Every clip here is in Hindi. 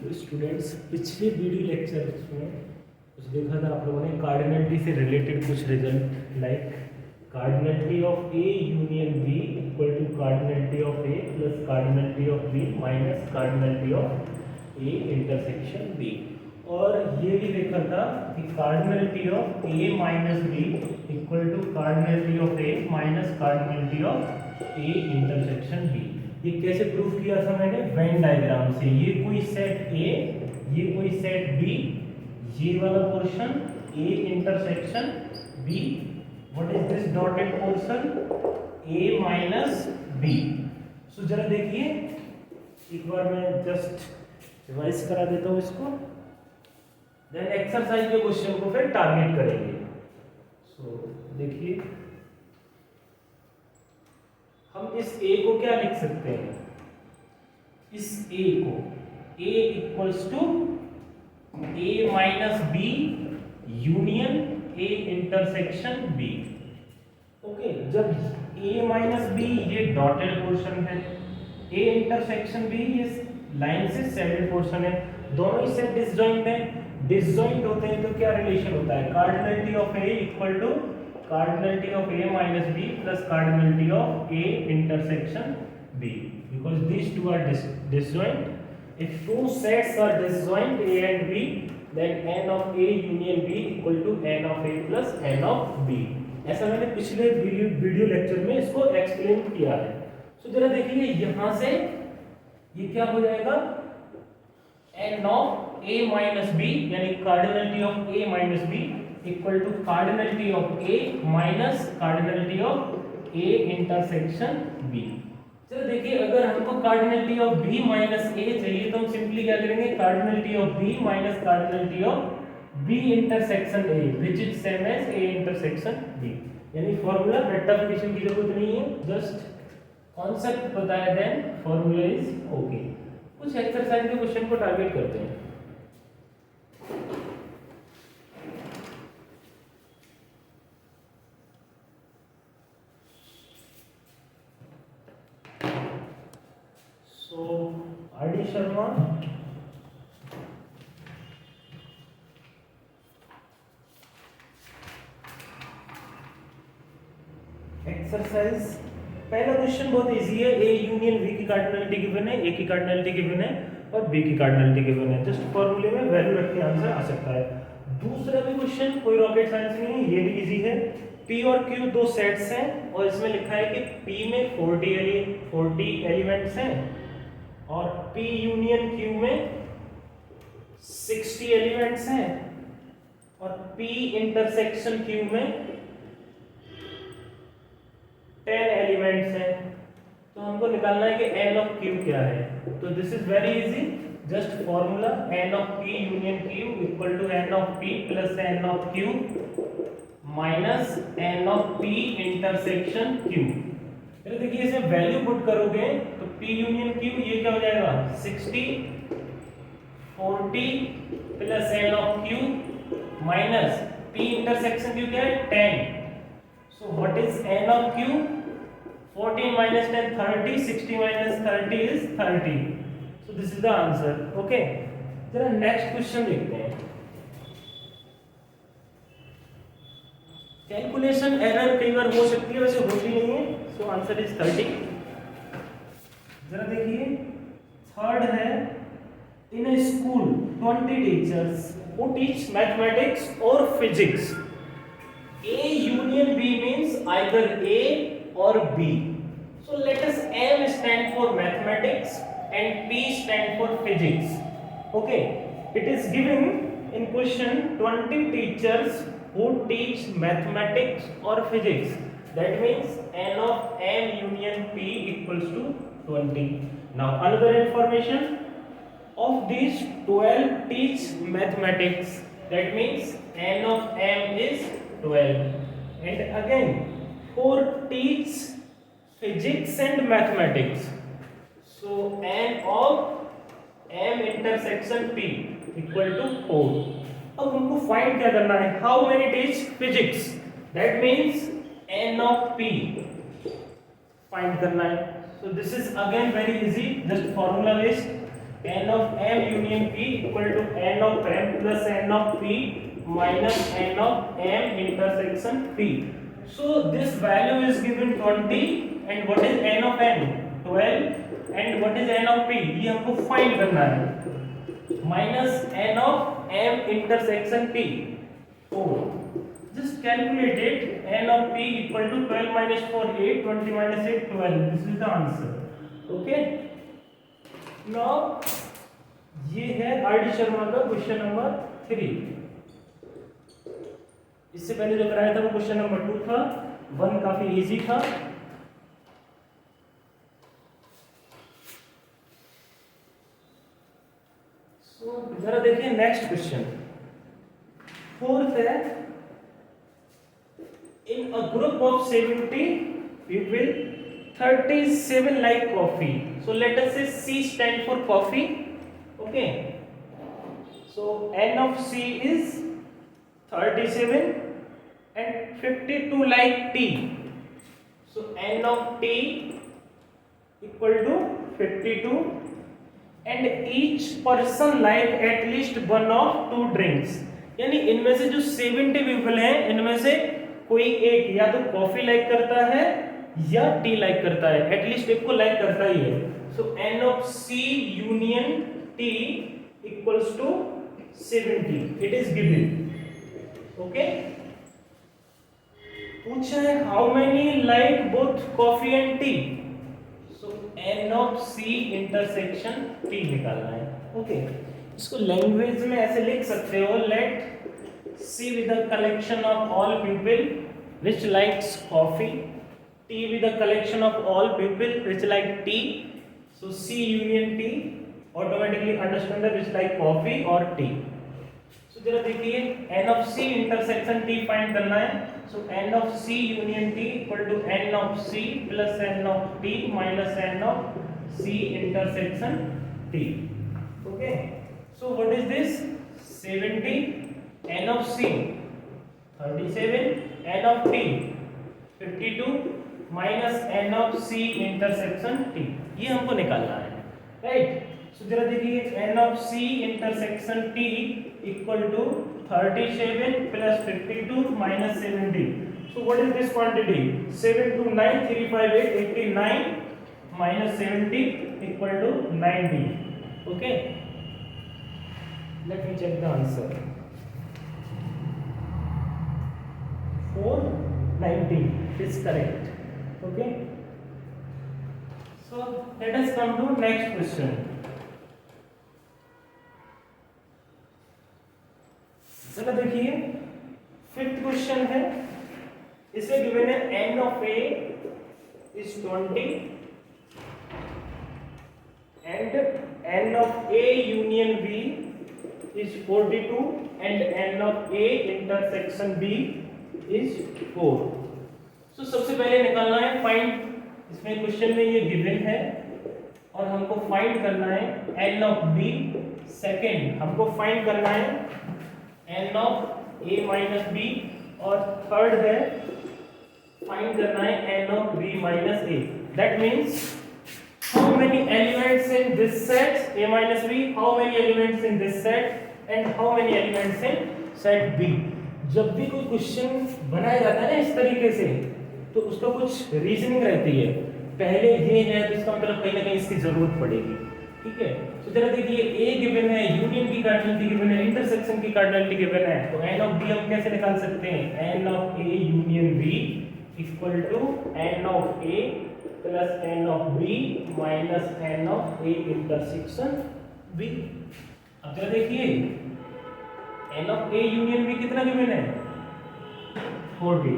तो स्टूडेंट्स पिछले वीडियो लेक्चर्स में कुछ देखा था आप लोगों ने कार्डिनलिटी से रिलेटेड कुछ result like cardinality of A union B equal to cardinality of A plus cardinality of B minus cardinality of A intersection B. और ये भी देखा था कि cardinality of A minus B equal to cardinality of A minus cardinality of A intersection B. ये कैसे प्रूफ किया था मैंने? वेन डायग्राम से। ये कोई सेट ए, ये कोई सेट बी, ये वाला portion A intersection B, what is this dotted portion A minus B. So जरा देखिए एक बार मैं जस्ट रिवाइज करा देता हूं इसको, देन एक्सरसाइज के क्वेश्चन को फिर टारगेट करेंगे। सो देखिए हम इस ए को क्या लिख सकते हैं? इस ए को a equals to A minus B union A intersection B. Okay, जब a माइनस बी ये डॉटेड पोर्शन है, a इंटरसेक्शन बी इस लाइन से शेडेड पोर्शन है, दोनों इससे डिसजॉइंट है। डिसजॉइंट होते हैं तो क्या रिलेशन होता है? Cardinality of a equal to cardinality of a minus b plus cardinality of a intersection b, because these two are disjoint. If two sets are disjoint a and b, then n of a union b equal to n of a plus n of b. ऐसा मैंने पिछले वीडियो लेक्चर में इसको एक्सप्लेन किया है। तो जरा देखिए यहां से ये क्या हो जाएगा? n of a minus b यानी cardinality of a minus b equal to cardinality of A minus cardinality of A intersection B. चलो देखिए अगर हमको cardinality of B minus A चाहिए तो हम सिंपली क्या करेंगे? Cardinality of B minus cardinality of B intersection A which is same as A intersection B. यानी फार्मूला रेक्टिफिकेशन की जरूरत नहीं है, जस्ट कॉन्सेप्ट पता है देन फार्मूला इज ओके। कुछ एक्सरसाइज के क्वेश्चन को टारगेट करते हैं। आर डी शर्मा एक्सरसाइज पहला क्वेश्चन बहुत इजी है। ए यूनियन बी की कार्डिनलिटी गिवन है, ए की कार्डिनलिटी गिवन है और बी की कार्डिनलिटी गिवन है। जस्ट फॉर्मूले में वैल्यू रख के आंसर आ सकता है। दूसरा भी क्वेश्चन कोई रॉकेट साइंस नहीं है, ये भी इजी है। P और Q दो सेट्स हैं और इसमें लिखा है कि P में 40 एलिमेंट्स हैं और P यूनियन Q में 60 एलिमेंट्स हैं और P इंटरसेक्शन Q में 10 एलिमेंट्स हैं। तो हमको निकालना है कि n ऑफ Q क्या है। तो this is very easy, just formula n of P union Q equal to n of P plus n of Q minus n of P intersection Q। फिर देखिए इसमें वैल्यू पुट करोगे तो P यूनियन Q ये क्या हो जाएगा? 60 40 plus n of Q minus P intersection Q क्या है? 10। So what is n of Q? 14 minus 10 30, 60 minus 30 is 30. So this is the answer. Okay. जरा नेक्स्ट क्वेश्चन देखते हैं। कैलकुलेशन एरर कई बार हो सकती है, वैसे होती नहीं है। So answer is 30। जरा देखिए थर्ड है, in a school 20 teachers who teach mathematics or physics. A union B means either A or B. So let us M stand for mathematics and P stand for physics. Okay, it is given in question 20 teachers who teach mathematics or physics. That means N of M union P equals to 20. Now another information, of these 12 teach mathematics. That means N of M is 12. And again 4 teach physics and mathematics. So N of M intersection P equal to 4. अब हमको फाइंड क्या करना है? How many teach physics? That means N of P find करना है। So this is again very easy, just formula based. n of m union p equal to n of m plus n of p minus n of m intersection p. So this value is given 20 and what is n of n 12 and what is n of p ये हमको फाइंड करना है minus n of m intersection p. So just calculate it. N of p equal to 12 minus 4 8, 20 minus 8 12. This is the answer. Okay. Now ये है आर डी शर्मा का क्वेश्चन नंबर 3. इससे पहले जो कराया था वो क्वेश्चन नंबर 2 था. 1 काफी इजी था. So जरा देखिए नेक्स्ट क्वेश्चन. 4th है. In a group of 70 people, 37 like coffee. So let us say C stand for coffee. Okay. So N of C is 37 and 52 like tea. So N of T equal to 52 and each person like at least one of two drinks. यानी इनमें से जो 70 पीपल हैं इनमें से कोई एक या तो कॉफी लाइक करता है या टी लाइक करता है. एटलीस्ट एक को लाइक करता ही है. So N of C union T equals to 70. It is given. Okay. पूछा है how many like both coffee and tea. So N of C intersection T निकालना है. ओके. इसको लैंग्वेज में ऐसे लिख सकते हो. Let C with the collection of all people which likes coffee, T with the collection of all people which like tea. So C union T automatically understand which like coffee or tea. So जरा देखिए N of C intersection T find करना है. So N of C union T equal to N of C plus N of T minus N of C intersection T. Okay. So what is this? 70. N of C 37, N of T 52 minus N of C intersection T. ये हमको निकालना है. राइट. सो जरा देखिए N of C intersection T equal to 37 plus 52 minus 70. So what is this quantity? 7 to 9 3 5 8 89 minus 70 equal to 90. Okay. Let me check the answer. 490 is correct. Okay. So let us come to next question. चलो देखिए 5th क्वेश्चन है. इसमें गिवन है n of a is 20 and n of a union b is 42 and n of a intersection b is 4. So सबसे पहले निकालना है फाइंड. इसमें क्वेश्चन में ये गिवन है और हमको फाइंड करना है n of b. सेकेंड हमको फाइंड करना है n of a minus b और थर्ड है फाइंड करना है n of b minus a. That means how many elements in this set a minus b, how many elements in this set and how many elements in set b. जब भी कोई क्वेश्चन बनाया जाता है ना इस तरीके से तो उसका कुछ रीजनिंग रहती है. पहले ये है तो इसका मतलब कहीं ना कहीं इसकी जरूरत पड़ेगी. ठीक है. तो जरा देखिए ए गिवन है, यूनियन की कार्डिनलिटी गिवन है, इंटरसेक्शन की कार्डिनलिटी गिवन है. तो एन ऑफ बी हम कैसे निकाल सकते हैं? N of A union B equal to n of A plus n of B minus n of A intersection B. अब जरा देखिए n of A union B कितना गिवन है? 40.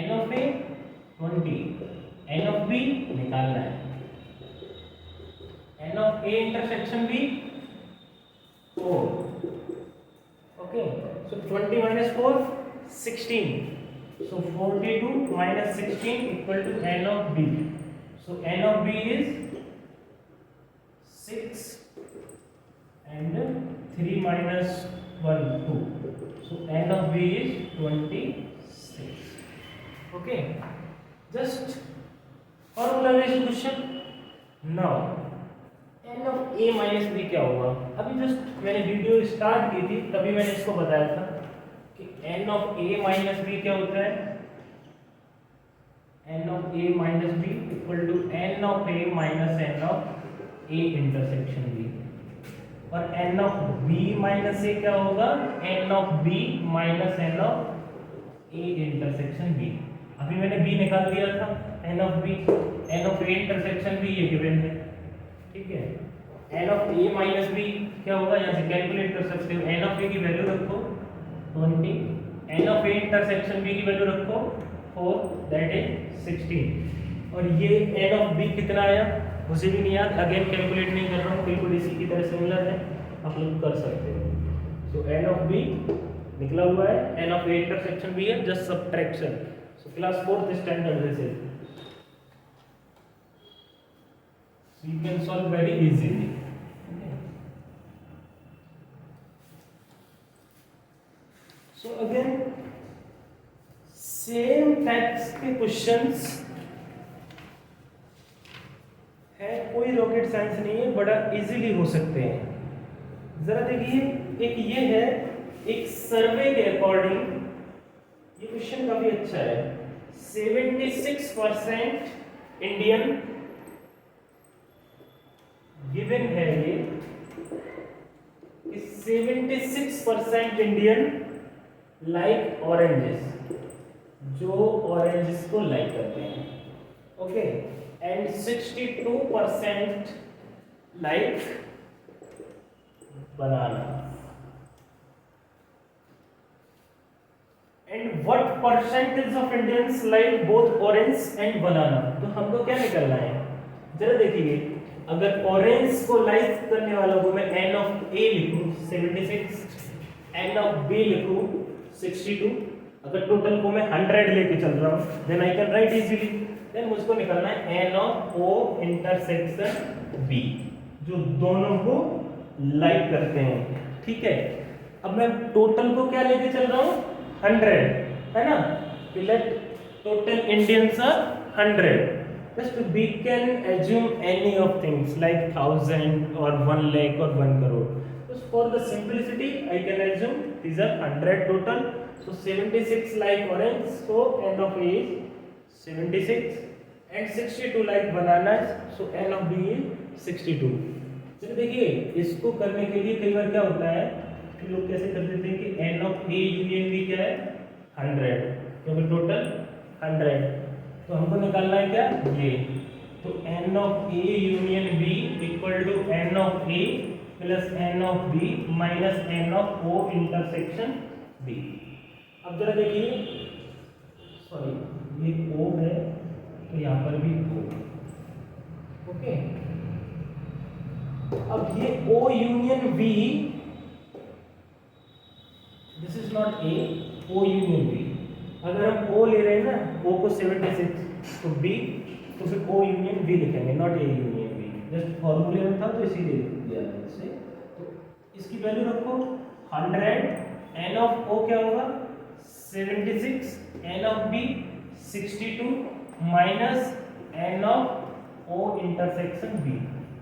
N of A 20. N of B निकालना है. N of A intersection B 4. Okay. So 20 minus 4 16. So 42 minus 16 equal to n of b. So n of b is 6 and 3 minus 1 2. So n of b is 26. Okay. Just formula based question. Now n of A minus B क्या होगा? अभी जस्ट मैंने वीडियो स्टार्ट की थी तभी मैंने इसको बताया था कि n of A minus B क्या होता है? N of A minus B equal to n of A minus n of A intersection B, और n of B minus A क्या होगा? N of B minus n of A intersection B. अभी मैंने बी निकाल दिया था, n of B, n of A intersection B ये गिवन है, ठीक है। N of A minus B क्या होगा? यहाँ से कैलकुलेट कर सकते हो। एन ऑफ ए की वैल्यू रखो 20, n of A intersection B की वैल्यू रखो 4, दैट इज 16, और ये एन ऑफ बी कितना आया मुझे भी नहीं याद, अगेन कैलकुलेट नहीं कर रहा हूँ, बिल्कुल इसी की तरह सिमिलर है, आप लोग कर सकते हो। सो एन ऑफ बी निकला हुआ है, N of A intersection B है, just subtraction. So class 4th standard this is, so you can solve very easily. Okay. So again same types के क्वेश्चंस है, कोई रॉकेट साइंस नहीं है, बड़ा इजीली हो सकते हैं। जरा देखिए, एक ये है, एक सर्वे के अकॉर्डिंग ये क्वेश्चन काफी अच्छा है। 76% इंडियन गिवन है ये कि 76% इंडियन लाइक ऑरेंजेस, जो ऑरेंजेस को लाइक करते हैं, okay, and 62% like banana. And what percentage of Indians like both orange and banana? तो हमको क्या निकलना है, जरा देखिए। अगर ऑरेंज को लाइक करने वालों को मैं एन ऑफ ए लिखूं 76, एन ऑफ बी लिखूं 62, अगर टोटल को मैं 100 लेके चल रहा हूं, then I can write easily, then मुझको निकालना है N of O intersection B, जो दोनों को लाइक करते हैं, ठीक है। अब मैं टोटल को क्या लेके चल रहा हूं? 100, है ना। Let total Indians are 100, just we can assume any of things like 1000 or 1 lakh or 1 crore. Just for the simplicity I can assume these are 100 total, so 76 like orange, so n of A is 76, and 62 like bananas, so n of B is 62. चलिए देखिए, इसको करने के लिए कई बार क्या होता है कि लोग कैसे कर देते हैं कि n of A union B क्या है? 100, क्योंकि टोटल 100, तो हमको निकालना है क्या? ये, तो n of a union b equal to n of a plus n of b minus n of o intersection b। अब जरा देखिए, सॉरी ये o है तो यहाँ पर भी o, ओके। अब ये o union b, this is not a, o union b, अगर हम O ले रहे हैं ना, O को 76 तो B, तो फिर O यूनियन B लिखेंगे, not A union B, just फॉर्मूले में था तो इसीलिए लिख दिया है इससे। तो इसकी वैल्यू रखो 100, n ऑफ O क्या होगा? 76, n of B 62 minus n of O intersection B।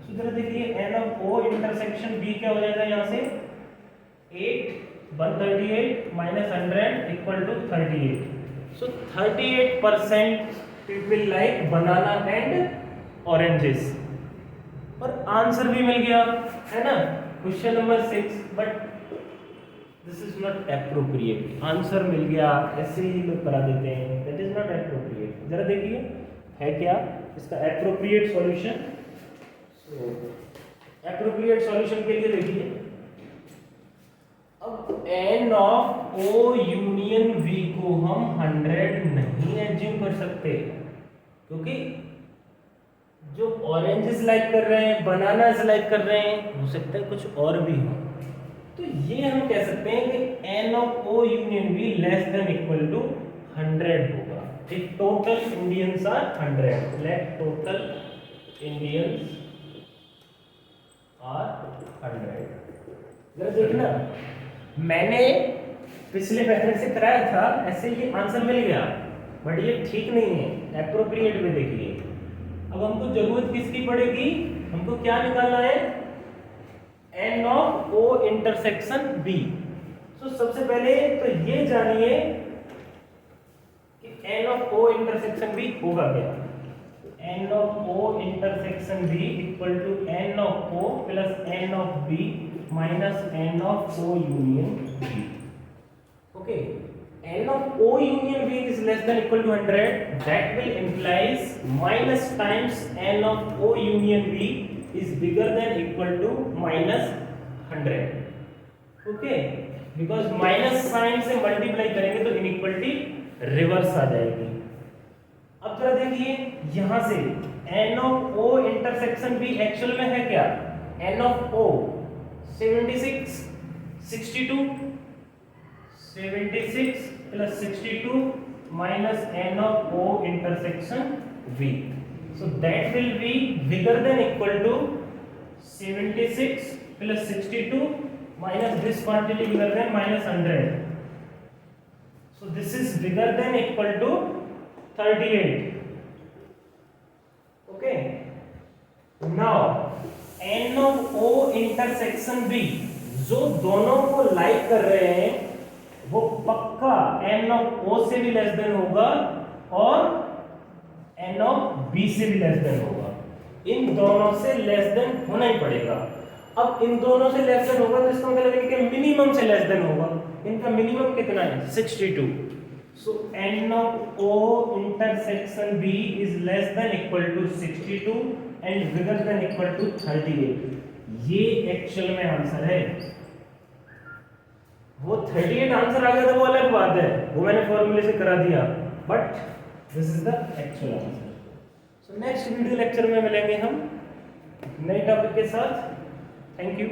तो जरा देखिए, n of O intersection B क्या हो जाएगा यहाँ से? 8, 138 minus 100 equal to 38. So 38% people like banana and oranges. और आंसर भी मिल गया, है ना? Question number 6, but this is not appropriate. Answer मिल गया, ऐसे ही लोग करा देते हैं, दैट इज नॉट एप्रोप्रिएट। जरा देखिए है क्या इसका एप्रोप्रिएट सॉल्यूशन। सो एप्रोप्रिएट सॉल्यूशन के लिए देखिए, अब n of O union V को हम 100 नहीं एज्यूम कर सकते, क्योंकि जो ऑरेंजेस लाइक कर रहे हैं, बनानास लाइक कर रहे हैं, हो सकता है कुछ और भी हो। तो ये हम कह सकते हैं कि n of O union V less than equal to 100 होगा if total Indians are 100. Let total Indians are 100. जरा देखना, मैंने पिछले मेथड से कराया था, ऐसे ये आंसर मिल गया, बट ये ठीक नहीं है, एप्रोप्रिएट में देखिए। अब हमको जरूरत किसकी पड़ेगी? हमको क्या निकालना है, N of O intersection B. तो सबसे पहले तो ये जानिए कि n of O intersection B होगा क्या। N of O intersection B equal to n of O plus n of B minus n of O union B. Okay, n of O union B is less than equal to 100, that will implies minus times n of O union B is bigger than equal to minus 100. Okay, because minus sign से मल्टीप्लाई करेंगे तो इनइक्वलिटी रिवर्स आ जाएगी। अब जरा देखिए यहां से n of O intersection B actual में है क्या, n of O 76 62 76 plus 62 minus n of O intersection V. So that will be bigger than equal to 76 plus 62 minus this quantity bigger than minus 100. So this is bigger than equal to 38. Okay. Now n of O intersection B जो दोनों को लाइक कर रहे हैं वो पक्का n ऑफ O से भी लेस देन होगा और n ऑफ B से भी लेस देन होगा। इन दोनों से लेस देन होना ही पड़ेगा। अब इन दोनों से लेस देन होगा तो इसका मतलब है कि मिनिमम से लेस देन होगा। इनका मिनिमम कितना है 62। So n of O intersection B is less than equal to 62 and bigger than equal to 38। ये एक्चुअल में आंसर है। वो 38 आंसर आ गया तो वो अलग बात है, वो मैंने फॉर्मूले से करा दिया, but this is the actual answer. So next video lecture में मिलेंगे हम नए टॉपिक के साथ। Thank you.